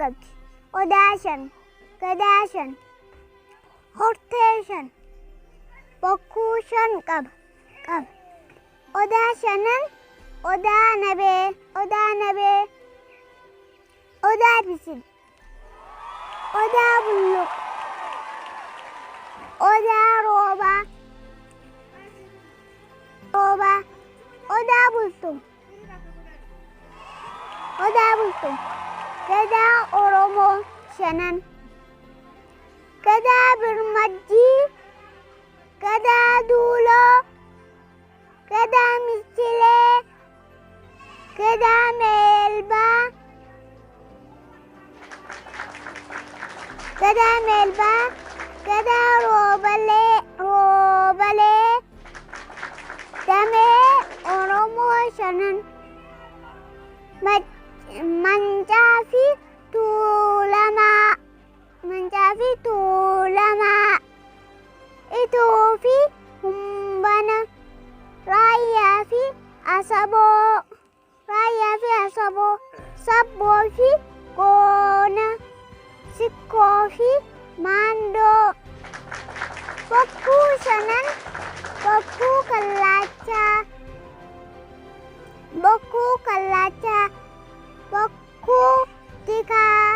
qabdi. Odaa 5, gadaa 5, hortee 5, bokkuu 5 qaba. Odaa 5 odaa nabee, odaa bisil, odaa bulluq, odaa roobaa, odaa bultum, gadaa Oromoo 5, gadaa birmadii, gadaa duuloo, gadaa michilee, gadaa meelbaa, gadaa roobalee, damee Oromoo 5, mancaa fi tuulamaa, ituu fi humbana, raayyaa fi asaboo, sabboo fi goona, sikkoo fi maandoo, bokkuu 5, bokkuu kallaachaa, bokkuu tikaa,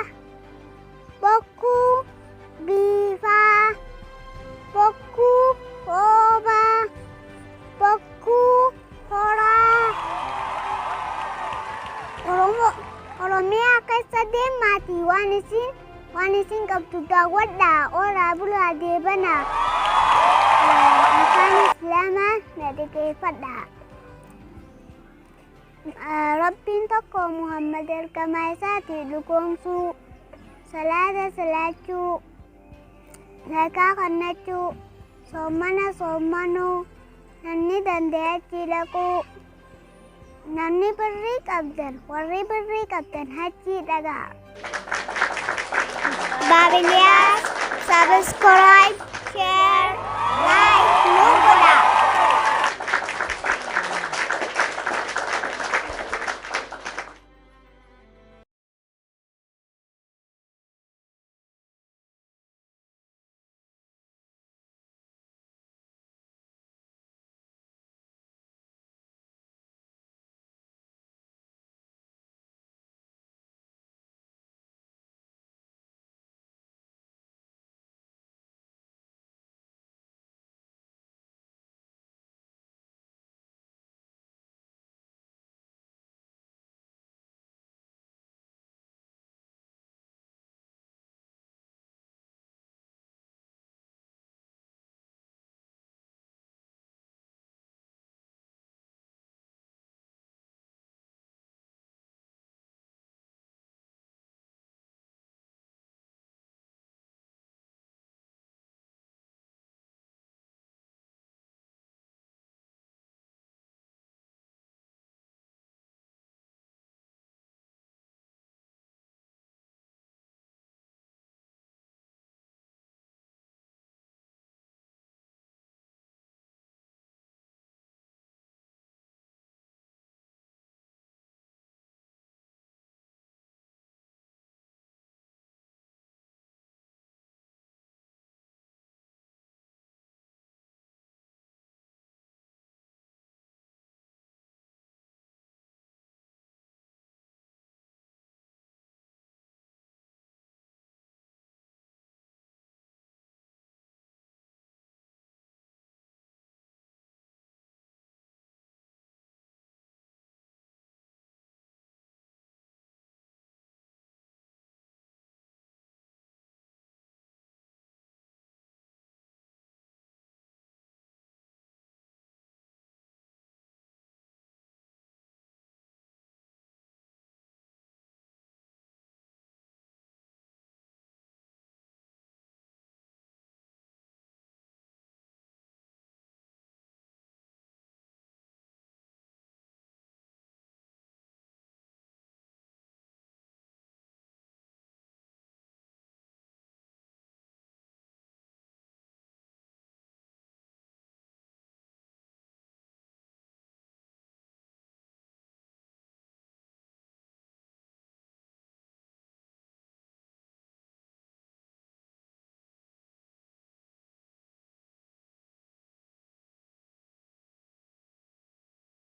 bokkuu biifaa, bokkuu hoobaa, bokkuu horaa. Oromiyaa keessa deemaatii waan isin qabdu daawwadhaa. Oolaa bulaa deebanaa. Maqaan Islaamaa na dhaggeeffadhaa. Rabbiin tokko Muhammad ergamaa isaatii dhugoomsuu, salaata salaachuu, zakaa kennachuu, soomana soommanuu, namni danda'achi dhaquu, namni warri birrii qabdan hajji dhaqaa. Baabiliyaas, subscribe, share, like,